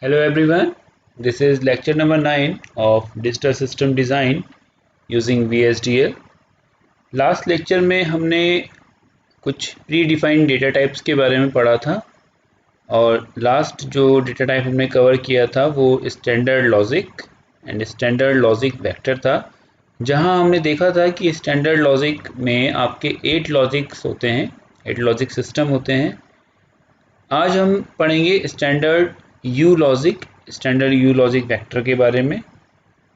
Hello everyone, this is lecture number 9 of Digital System Design using VSDL. Last lecture में हमने कुछ pre defined data types के बारे में पढ़ा था और लास्ट जो डेटा टाइप हमने कवर किया था वो standard logic and standard logic vector था, जहां हमने देखा था कि स्टैंडर्ड लॉजिक में आपके 8 लॉजिक्स होते हैं, 8 लॉजिक सिस्टम होते हैं। आज हम पढ़ेंगे स्टैंडर्ड यू लॉजिक वेक्टर के बारे में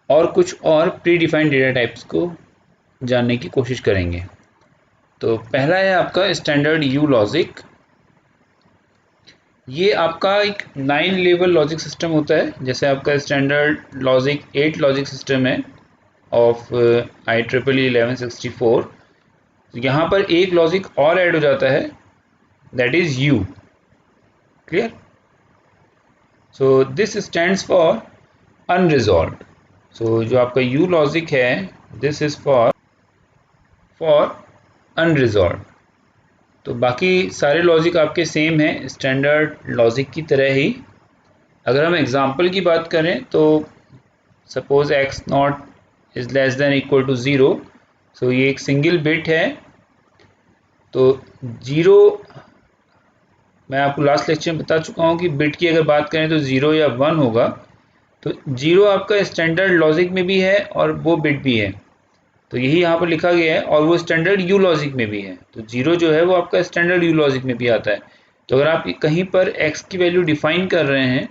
और कुछ और प्री डिफाइंड डेटा टाइप्स को जानने की कोशिश करेंगे। तो पहला है आपका स्टैंडर्ड यू लॉजिक। ये आपका एक 9 लेवल लॉजिक सिस्टम होता है, जैसे आपका स्टैंडर्ड लॉजिक 8 लॉजिक सिस्टम है ऑफ IEEE 1164। यहाँ पर एक लॉजिक और ऐड हो जाता है, that is U. Clear? So this stands for unresolved. So जो आपका यू लॉजिक है, दिस इज फॉर अनरिजॉल्व्ड। तो बाकी सारे लॉजिक आपके सेम हैं स्टैंडर्ड लॉजिक की तरह ही। अगर हम एग्जांपल की बात करें तो suppose X not is less than equal to 0। So ये एक सिंगल बिट है, तो 0 मैं आपको लास्ट लेक्चर में बता चुका हूँ कि बिट की अगर बात करें तो 0 या 1 होगा। तो 0 आपका स्टैंडर्ड लॉजिक में भी है और वो बिट भी है, तो यही यहाँ पर लिखा गया है, और वो स्टैंडर्ड यू लॉजिक में भी है। तो 0 जो है वो आपका स्टैंडर्ड यू लॉजिक में भी आता है। तो अगर आप कहीं पर x की वैल्यू डिफाइन कर रहे हैं,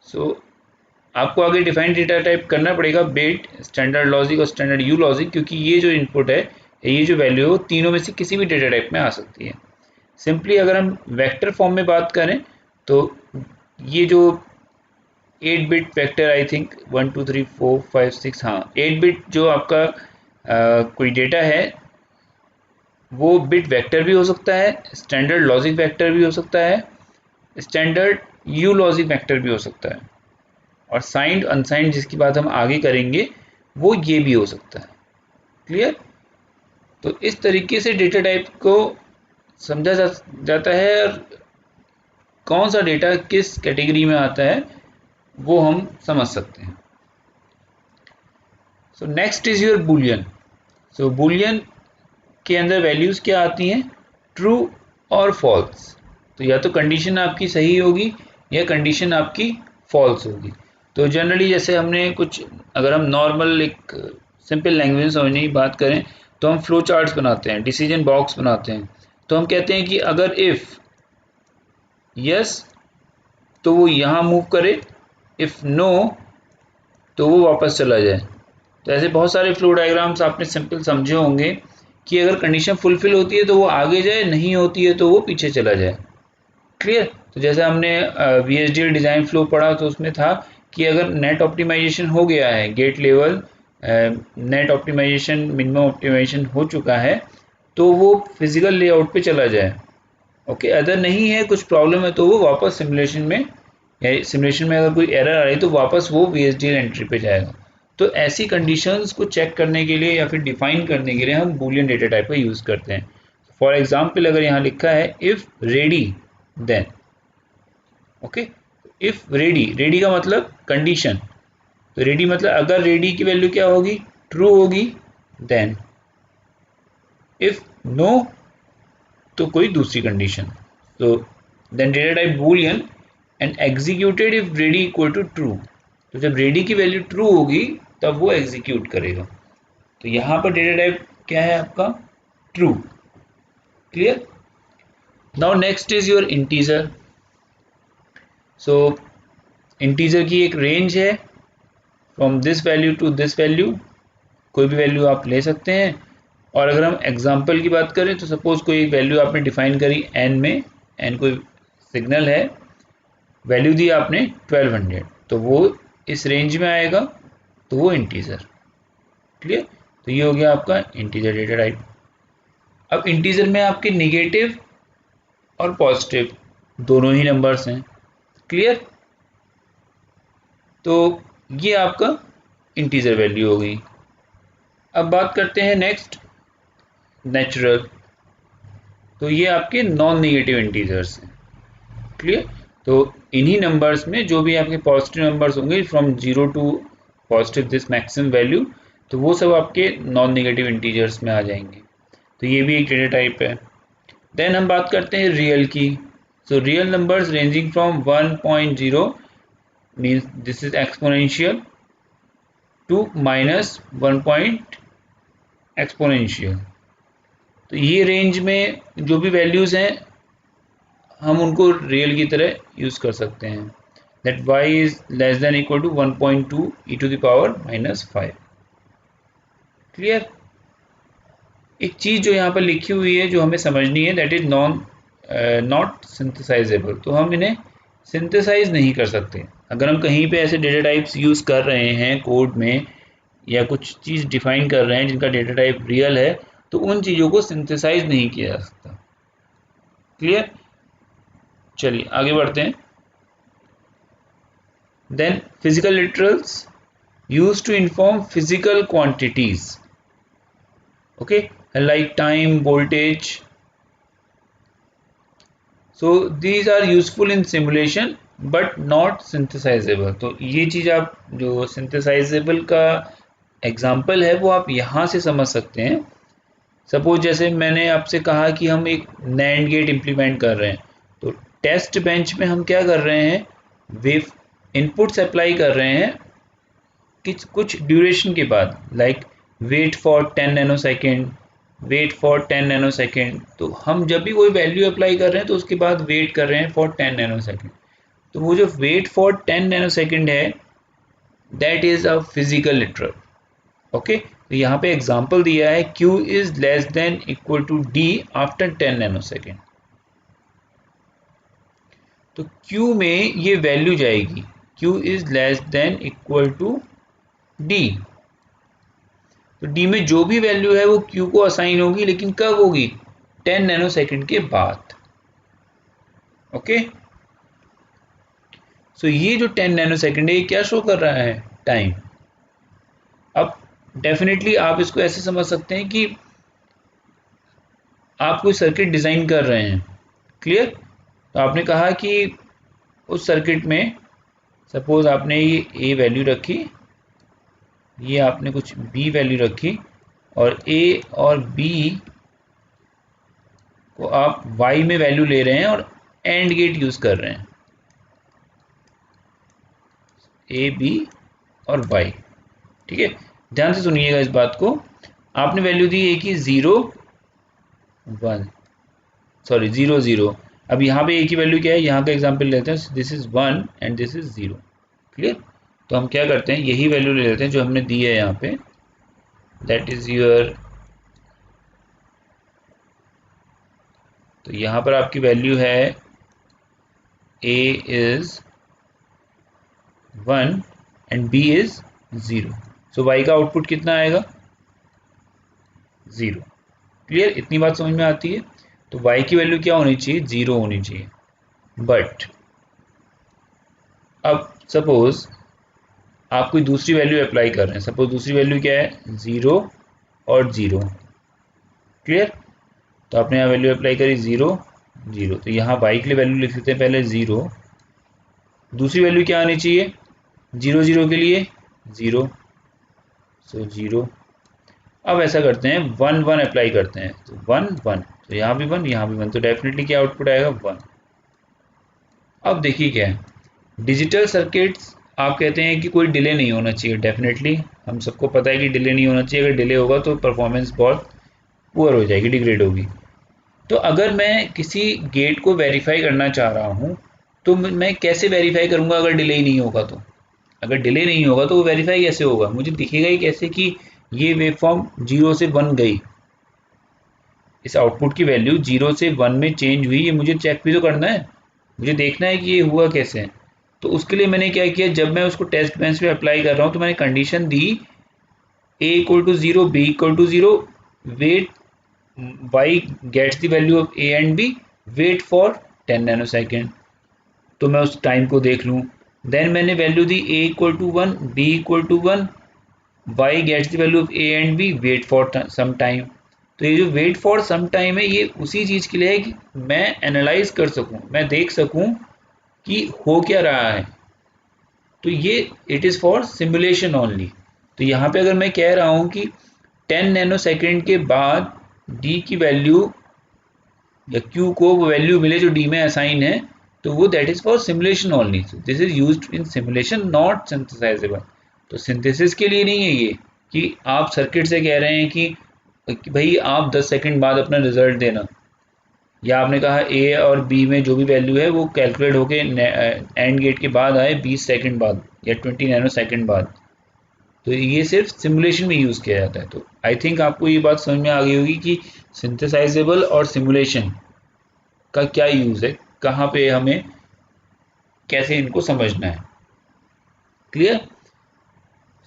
सो आपको आगे डिफाइन डेटा टाइप करना पड़ेगा बिट, स्टैंडर्ड लॉजिक और स्टैंडर्ड यू लॉजिक, क्योंकि ये जो इनपुट है, ये जो वैल्यू है, वो तीनों में से किसी भी डेटा टाइप में आ सकती है। सिंपली अगर हम वेक्टर फॉर्म में बात करें तो ये जो 8 बिट वेक्टर, आई थिंक 1 2 3 4 5 6, हाँ 8 बिट जो आपका कोई डेटा है, वो बिट वेक्टर भी हो सकता है, स्टैंडर्ड लॉजिक वेक्टर भी हो सकता है, स्टैंडर्ड यू लॉजिक वेक्टर भी हो सकता है, और साइंड अनसाइंड जिसकी बात हम आगे करेंगे वो ये भी हो सकता है। क्लियर? तो इस तरीके से डेटा टाइप को समझा जाता है, और कौन सा डेटा किस कैटेगरी में आता है वो हम समझ सकते हैं। So next is your Boolean. So Boolean के अंदर वैल्यूज़ क्या आती हैं? ट्रू और फॉल्स। तो या तो कंडीशन आपकी सही होगी या कंडीशन आपकी फॉल्स होगी। तो जनरली जैसे हमने कुछ, अगर हम नॉर्मल एक सिंपल लैंग्वेज में समझने की बात करें तो हम फ्लो चार्ट्स बनाते हैं, डिसीजन बॉक्स बनाते हैं। तो हम कहते हैं कि अगर इफ़ यस तो वो यहाँ मूव करे, इफ़ नो तो वो वापस चला जाए। तो ऐसे बहुत सारे फ्लो डायग्राम्स आपने सिंपल समझे होंगे कि अगर कंडीशन फुलफिल होती है तो वो आगे जाए, नहीं होती है तो वो पीछे चला जाए। क्लियर? तो जैसे हमने VHDL डिज़ाइन फ्लो पढ़ा तो उसमें था कि अगर नेट ऑप्टिमाइजेशन हो गया है, gate level net optimisation, minimum optimisation हो चुका है, तो वो फिजिकल लेआउट पे चला जाए। ओके, अगर नहीं है, कुछ प्रॉब्लम है, तो वो वापस सिमुलेशन में, या सिमुलेशन में अगर कोई एरर आ रही है तो वापस वो VHDL एंट्री पे जाएगा। तो ऐसी कंडीशंस को चेक करने के लिए या फिर डिफाइन करने के लिए हम बूलियन डेटा टाइप का यूज़ करते हैं। फॉर एग्जांपल अगर यहाँ लिखा है if ready then, okay, if ready, ready का मतलब कंडीशन, तो रेडी मतलब अगर रेडी की वैल्यू क्या होगी? ट्रू होगी। देन इफ़ नो तो कोई दूसरी कंडीशन। तो then data type Boolean and executed if ready equal to true. तो जब रेडी की वैल्यू ट्रू होगी तब वो एग्जीक्यूट करेगा। तो यहाँ पर डेटा टाइप क्या है आपका? True. Clear? Now next is your integer. So integer की एक रेंज है, from this value to this value, कोई भी वैल्यू आप ले सकते हैं। और अगर हम एग्जांपल की बात करें तो सपोज कोई एक वैल्यू आपने डिफाइन करी n में, n कोई सिग्नल है, वैल्यू दी आपने 1200, तो वो इस रेंज में आएगा, तो वो इंटीजर। क्लियर? तो ये हो गया आपका इंटीजर डेटा टाइप। अब इंटीजर में आपके निगेटिव और पॉजिटिव दोनों ही नंबर्स हैं। क्लियर? तो ये आपका इंटीजर वैल्यू हो गई। अब बात करते हैं नेक्स्ट, नेचुरल। तो ये आपके नॉन निगेटिव इंटीजर्स हैं। क्लियर? तो इन्हीं नंबर्स में जो भी आपके पॉजिटिव नंबर्स होंगे from 0 to positive this maximum value, तो वो सब आपके नॉन नेगेटिव इंटीजर्स में आ जाएंगे। तो ये भी एक डेटा टाइप है। देन हम बात करते हैं रियल की। So real numbers ranging from 1.0 means this is exponential to -1 exponential. तो ये रेंज में जो भी वैल्यूज हैं हम उनको रियल की तरह यूज कर सकते हैं। That y is less than equal to 1.2 e⁻⁻5। Clear. एक चीज जो यहाँ पर लिखी हुई है जो हमें समझनी है, दैट इज नॉट सिंथेसाइजेबल। तो हम इन्हें सिंथेसाइज नहीं कर सकते। अगर हम कहीं पे ऐसे डेटा टाइप्स यूज कर रहे हैं कोड में या कुछ चीज डिफाइन कर रहे हैं जिनका डेटा टाइप रियल है, तो उन चीजों को सिंथेसाइज नहीं किया जा सकता। क्लियर। चलिए आगे बढ़ते हैं। Then physical literals used to inform physical quantities, okay, like time, voltage. So these are useful in simulation but not synthesizable. तो ये चीज़ आप जो synthesizable का एग्जाम्पल है वो आप यहाँ से समझ सकते हैं। सपोज जैसे मैंने आपसे कहा कि हम एक NAND गेट इम्प्लीमेंट कर रहे हैं, तो टेस्ट बेंच में हम क्या कर रहे हैं, वेव इनपुट्स अप्लाई कर रहे हैं कुछ ड्यूरेशन के बाद, like wait for 10 nanosecond, wait for 10 nanosecond. तो हम जब भी कोई वैल्यू अप्लाई कर रहे हैं तो उसके बाद वेट कर रहे हैं फॉर 10 नैनोसेकेंड। तो वो जो वेट फॉर 10 नैनोसेकेंड है that is a physical literal. Okay, तो यहाँ पे एग्जांपल दिया है Q is less than equal to D after 10 nanosecond. तो Q में ये वैल्यू जाएगी, Q is less than equal to D। तो D में जो भी वैल्यू है वो Q को असाइन होगी, लेकिन कब होगी, 10 नैनोसेकेंड के बाद। ओके, सो ये जो 10 नैनोसेकेंड है ये क्या शो कर रहा है, टाइम। अब डेफिनेटली आप इसको ऐसे समझ सकते हैं कि आप कोई सर्किट डिजाइन कर रहे हैं। क्लियर। तो आपने कहा कि उस सर्किट में सपोज आपने ये A वैल्यू रखी, ये आपने कुछ B वैल्यू रखी, और A और B को आप Y में वैल्यू ले रहे हैं और एंड गेट यूज कर रहे हैं, A B और Y। ठीक है, ध्यान से सुनिएगा इस बात को। आपने वैल्यू दी A की 0 0। अब यहाँ पे A की वैल्यू क्या है, यहाँ का एग्जांपल लेते हैं, this is 1 and this is 0। Clear. तो हम क्या करते हैं, यही वैल्यू ले लेते हैं जो हमने दी है यहाँ पे, दैट इज योर, तो यहाँ पर आपकी वैल्यू है A is 1 and B is 0। So Y का आउटपुट कितना आएगा, 0। क्लियर, इतनी बात समझ में आती है। तो Y की वैल्यू क्या होनी चाहिए, 0 होनी चाहिए। बट अब सपोज आप कोई दूसरी वैल्यू अप्लाई कर रहे हैं, सपोज दूसरी वैल्यू क्या है, 0 और 0। क्लियर। तो आपने यहाँ वैल्यू अप्लाई करी 0 0, तो यहाँ Y के लिए वैल्यू लिख लेते हैं पहले 0। दूसरी वैल्यू क्या आनी चाहिए, 0 0 के लिए 0, सो 0। अब ऐसा करते हैं 1 1 अप्लाई करते हैं, तो 1 1, तो यहाँ भी 1 यहाँ भी 1, तो डेफिनेटली क्या आउटपुट आएगा, 1। अब देखिए क्या है, डिजिटल सर्किट्स आप कहते हैं कि कोई डिले नहीं होना चाहिए। डेफिनेटली हम सबको पता है कि डिले नहीं होना चाहिए, अगर डिले होगा तो परफॉर्मेंस बहुत पुअर हो जाएगी, डिग्रेड होगी। तो अगर मैं किसी गेट को वेरीफाई करना चाह रहा हूँ तो मैं कैसे वेरीफाई करूँगा अगर डिले ही नहीं होगा, तो अगर डिले नहीं होगा तो वो वेरीफाई कैसे होगा, मुझे दिखेगा ही कैसे कि ये वेवफॉर्म 0 से 1 गई, इस आउटपुट की वैल्यू 0 से 1 में चेंज हुई, ये मुझे चेक भी तो करना है, मुझे देखना है कि ये हुआ कैसे है। तो उसके लिए मैंने क्या किया, जब मैं उसको टेस्ट बेंच पे अप्लाई कर रहा हूँ तो मैंने कंडीशन दी A equal to 0 B equal to 0, wait Y gets the value of A and B, wait for 10 nanosecond. तो मैं उस टाइम को देख लूँ। देन मैंने वैल्यू दी A equal to 1 B equal to 1, Y gets the value of A and B, wait for some time. तो ये जो वेट फॉर सम टाइम है ये उसी चीज़ के लिए है कि मैं एनालाइज कर सकूँ, मैं देख सकूँ कि हो क्या रहा है। तो ये it is for simulation only. तो यहाँ पे अगर मैं कह रहा हूँ कि 10 नैनो सेकेंड के बाद डी की वैल्यू या क्यू को वो वैल्यू मिले जो डी में असाइन है, तो वो that is for simulation only. This is used in simulation not synthesisable. तो सिंथेसिस के लिए नहीं है ये कि आप सर्किट से कह रहे हैं कि भाई आप 10 सेकंड बाद अपना रिजल्ट देना, या आपने कहा ए और बी में जो भी वैल्यू है वो कैलकुलेट होके एंड गेट के बाद आए 20 सेकंड बाद या 20 नैनो सेकंड बाद। तो ये सिर्फ सिमुलेशन में यूज़ किया जाता है। तो आई थिंक आपको ये बात समझ में आ गई होगी कि सिंथेसाइजेबल और सिमुलेशन का क्या यूज़ है, कहाँ पे हमें कैसे इनको समझना है। क्लियर?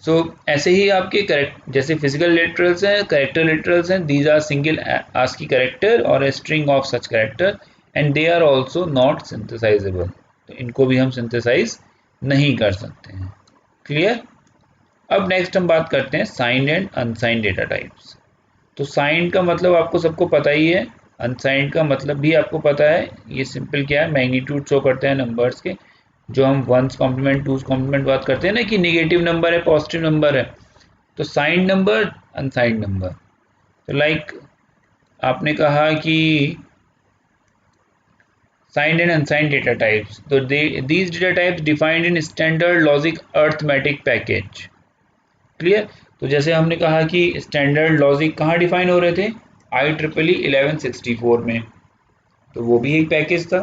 सो ऐसे ही आपके करेक्ट जैसे फिजिकल लिटरल्स हैं, कैरेक्टर लिटरल्स हैं, these are single ASCII character और a string of such character and they are also not synthesisable. तो इनको भी हम सिंथेसाइज नहीं कर सकते हैं। क्लियर? अब नेक्स्ट हम बात करते हैं signed and unsigned data types. तो साइंड का मतलब आपको सबको पता ही है, अनसाइंड का मतलब भी आपको पता है। ये सिंपल क्या है, मैग्नीट्यूड शो करते हैं नंबर्स के, जो हम वंस कॉम्प्लीमेंट टूज कॉम्प्लीमेंट बात करते हैं ना कि नेगेटिव नंबर है पॉजिटिव नंबर है। तो साइंड नंबर, अनसाइंड नंबर। तो लाइक आपने कहा कि signed and unsigned data types, तो these data types defined in standard logic arithmetic package. Clear? तो जैसे हमने कहा कि स्टैंडर्ड लॉजिक कहाँ डिफाइन हो रहे थे, IEEE 1164 में, तो वो भी एक पैकेज था।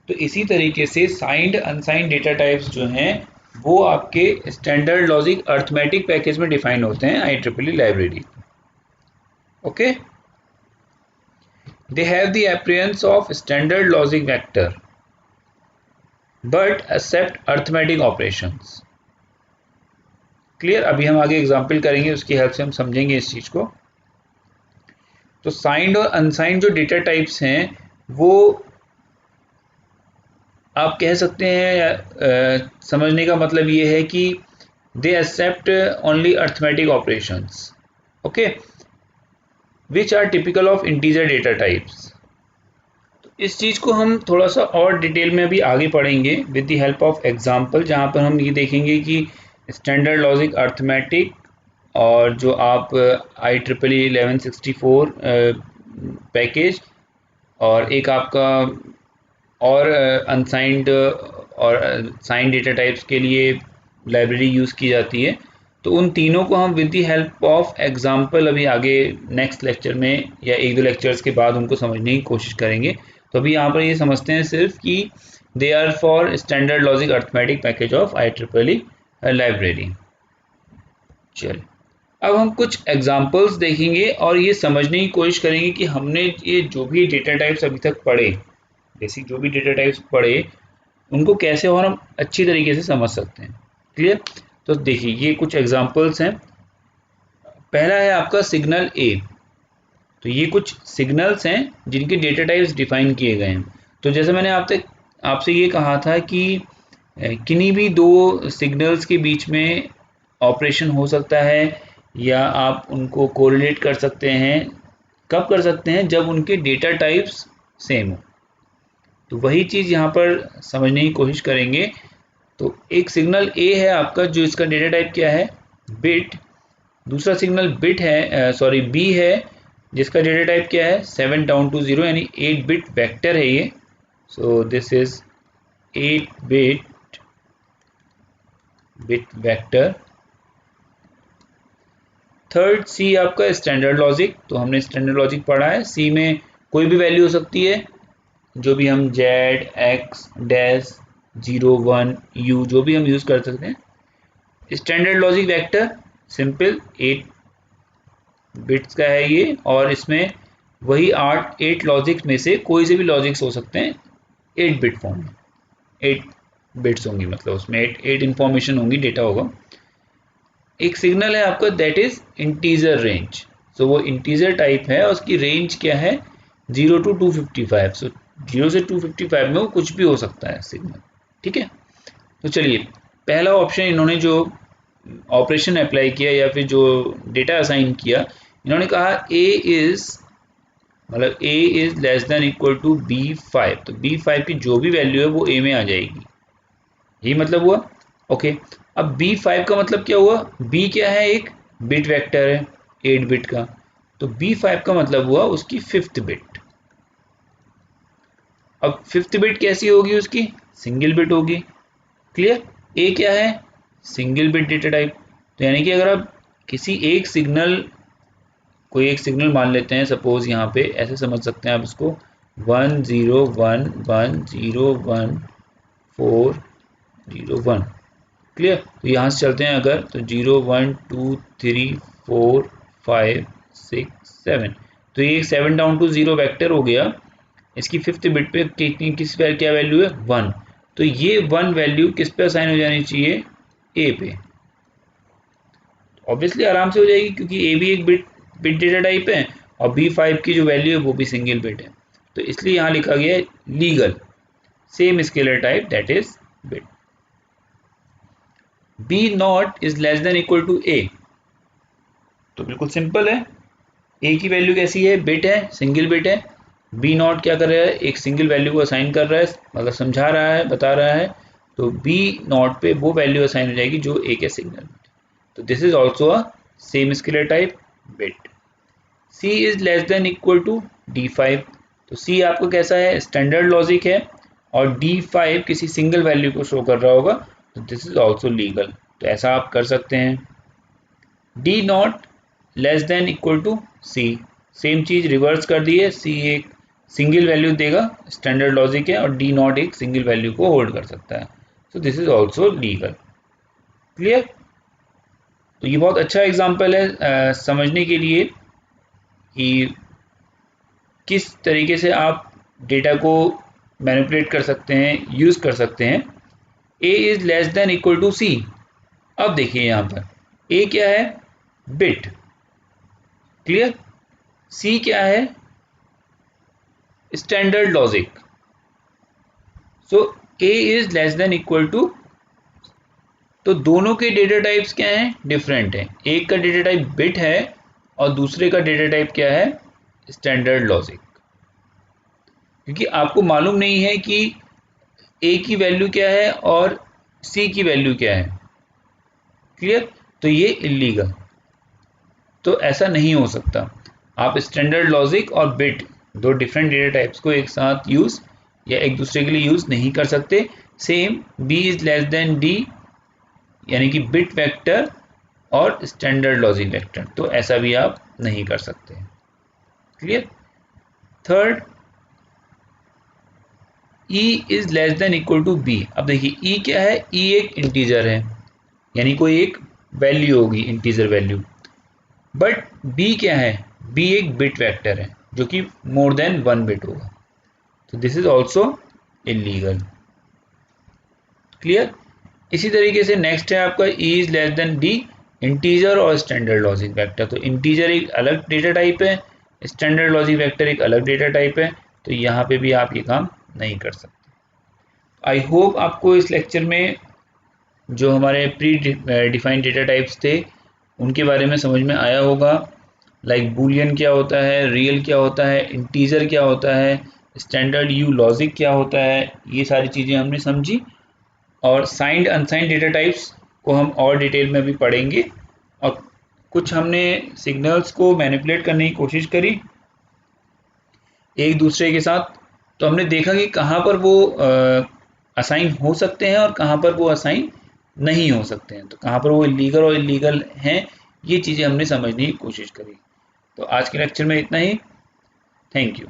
तो इसी तरीके से साइंड अनसाइंड डेटा टाइप्स जो हैं वो आपके स्टैंडर्ड लॉजिक अर्थमेटिक पैकेज में डिफाइन होते हैं IEEE library. Okay, they have the appearance of standard logic vector but accept arithmetic operations. Clear? अभी हम आगे एग्जांपल करेंगे, उसकी हेल्प से हम समझेंगे इस चीज को। तो साइंड और अनसाइंड जो डेटा टाइप्स हैं वो आप कह सकते हैं, समझने का मतलब ये है कि they accept only arithmetic operations, okay, which are typical of integer data types. तो इस चीज़ को हम थोड़ा सा और डिटेल में अभी आगे पढ़ेंगे with the help of example, जहाँ पर हम ये देखेंगे कि स्टैंडर्ड लॉजिक अर्थमेटिक और जो आप IEEE 1164 पैकेज और एक आपका और अनसाइंड और साइंड डेटा टाइप्स के लिए लाइब्रेरी यूज़ की जाती है। तो उन तीनों को हम with the help of example अभी आगे नेक्स्ट लेक्चर में या एक दो लेक्चर्स के बाद उनको समझने की कोशिश करेंगे। तो अभी यहाँ पर ये समझते हैं सिर्फ कि they are for standard logic arithmetic package of IEEE library. चलिए अब हम कुछ एग्जांपल्स देखेंगे और ये समझने की कोशिश करेंगे कि हमने ये जो भी डेटा टाइप्स अभी तक पढ़े, बेसिक जो भी डेटा टाइप्स पढ़े, उनको कैसे और हम अच्छी तरीके से समझ सकते हैं। क्लियर? तो देखिए ये कुछ एग्जांपल्स हैं। पहला है आपका सिग्नल ए। तो ये कुछ सिग्नल्स हैं जिनके डेटा टाइप्स डिफाइन किए गए हैं। तो जैसे मैंने आपसे ये कहा था कि किन्हीं भी दो सिग्नल्स के बीच में ऑपरेशन हो सकता है या आप उनको कोरिलेट कर सकते हैं। कब कर सकते हैं? जब उनके डेटा टाइप्स सेम हो। तो वही चीज़ यहाँ पर समझने की कोशिश करेंगे। तो एक सिग्नल ए है आपका, जो इसका डेटा टाइप क्या है, बिट। दूसरा सिग्नल बी है, जिसका डेटा टाइप क्या है, 7 डाउन टू 0, यानी 8 बिट वेक्टर है ये। So this is 8 bit vector. Third C आपका स्टैंडर्ड लॉजिक। तो हमने स्टैंडर्ड लॉजिक पढ़ा है, सी में कोई भी वैल्यू हो सकती है, जो भी हम जेड एक्स डैश 0 1 यू जो भी हम यूज़ कर सकते हैं। Standard logic vector simple 8 bits का है ये, और इसमें वही 8 लॉजिक्स में से कोई से भी लॉजिक्स हो सकते हैं 8 बिट फॉर्म में। 8 बिट्स होंगी, मतलब उसमें 8 इंफॉर्मेशन होंगी, डेटा होगा। एक सिग्नल है आपका दैट इज इंटीजर रेंज। सो वो इंटीजर टाइप है और उसकी रेंज क्या है, 0 to 255। सो 0 से 255 में वो कुछ भी हो सकता है सिग्नल। ठीक है? तो चलिए पहला ऑप्शन इन्होंने जो ऑपरेशन अप्लाई किया या फिर जो डेटा असाइन किया, इन्होंने कहा ए इज मतलब a is less than equal to B5, तो B5 की जो भी वैल्यू है वो a में आ जाएगी, यही मतलब हुआ। ओके, अब B5 का मतलब क्या हुआ, B क्या है, एक बिट वेक्टर है 8 बिट का, तो B5 का मतलब हुआ उसकी 5th बिट। अब 5th बिट कैसी होगी उसकी, सिंगल बिट होगी। क्लियर, ए क्या है, सिंगल बिट डेटा टाइप। तो यानी कि अगर आप किसी एक सिग्नल, कोई एक सिग्नल मान लेते हैं, सपोज यहाँ पे ऐसे समझ सकते हैं आप इसको 101101401। क्लियर, तो यहाँ से चलते हैं अगर, तो 0 1 2 3 4 5 6 7, तो ये 7 डाउन टू 0 वेक्टर हो गया। इसकी 5th बिट पे क्या वैल्यू है, 1, तो ये 1 वैल्यू किस पे असाइन हो जानी चाहिए, ए पे। ऑब्वियसली आराम से हो जाएगी, क्योंकि ए भी एक बिट बिट डेटा टाइप है और B5 की जो वैल्यू है वो भी सिंगल बिट है, तो इसलिए यहाँ लिखा गया है legal same scalar type that is bit. B not is less than equal to A, तो बिल्कुल सिंपल है, ए की वैल्यू कैसी है, बिट है, सिंगल बिट है। बी नॉट क्या कर रहा है, एक सिंगल वैल्यू को असाइन कर रहा है, मतलब समझा रहा है, बता रहा है, तो बी नॉट पे वो वैल्यू असाइन हो जाएगी जो ए के सिग्नल। तो this is also a same scalar type bit. C is less than equal to D5, तो सी आपका कैसा है, स्टैंडर्ड लॉजिक है, और D5 किसी सिंगल वैल्यू को शो कर रहा होगा, तो दिस इज ऑल्सो लीगल, तो ऐसा आप कर सकते हैं। D not less than equal to C, same चीज रिवर्स कर दी है, सी एक सिंगल वैल्यू देगा, स्टैंडर्ड लॉजिक है, और डी नॉट एक सिंगल वैल्यू को होल्ड कर सकता है, so this is also legal. Clear, तो ये बहुत अच्छा एग्जाम्पल है समझने के लिए कि किस तरीके से आप डेटा को मैनिपुलेट कर सकते हैं, यूज कर सकते हैं। A is less than equal to C, अब देखिए यहाँ पर ए क्या है, बिट। क्लियर, सी क्या है, standard logic. So A is less than equal to, तो दोनों के डेटा टाइप्स क्या हैं, डिफरेंट हैं। एक का डेटा टाइप बिट है और दूसरे का डेटा टाइप क्या है, स्टैंडर्ड लॉजिक। क्योंकि आपको मालूम नहीं है कि ए की वैल्यू क्या है और सी की वैल्यू क्या है। क्लियर, तो ये इलीगल, तो ऐसा नहीं हो सकता। आप स्टैंडर्ड लॉजिक और बिट, दो डिफरेंट डेटा टाइप्स को एक साथ यूज या एक दूसरे के लिए यूज नहीं कर सकते। Same B is less than D, यानी कि बिट वेक्टर और स्टैंडर्ड लॉजिक वेक्टर, तो ऐसा भी आप नहीं कर सकते। Clear, third, E is less than equal to B. अब देखिए ई क्या है, ई एक इंटीजर है, यानी कोई एक वैल्यू होगी, इंटीजर वैल्यू। बट बी क्या है, बी एक बिट वेक्टर है जो कि मोर देन 1 बिट होगा, तो this is also illegal. Clear, इसी तरीके से नेक्स्ट है आपका ई is less than D, integer और स्टैंडर्ड लॉजिक वेक्टर। तो इंटीजर एक अलग डेटा टाइप है, स्टैंडर्ड लॉजिक वेक्टर एक अलग डेटा टाइप है, तो यहाँ पे भी आप ये काम नहीं कर सकते। आई होप आपको इस लेक्चर में जो हमारे प्री डिफाइंड डेटा टाइप्स थे उनके बारे में समझ में आया होगा। लाइक बूलियन क्या होता है, रियल क्या होता है, इंटीजर क्या होता है, स्टैंडर्ड यू लॉजिक क्या होता है, ये सारी चीज़ें हमने समझी। और साइंड अनसाइंड डेटा टाइप्स को हम और डिटेल में भी पढ़ेंगे, और कुछ हमने सिग्नल्स को मैनिपुलेट करने की कोशिश करी एक दूसरे के साथ, तो हमने देखा कि कहाँ पर वो असाइन हो सकते हैं और कहाँ पर वो असाइन नहीं हो सकते हैं, तो कहाँ पर वो लीगल और इलीगल हैं, ये चीज़ें हमने समझने की कोशिश करी। तो आज के लेक्चर में इतना ही, थैंक यू।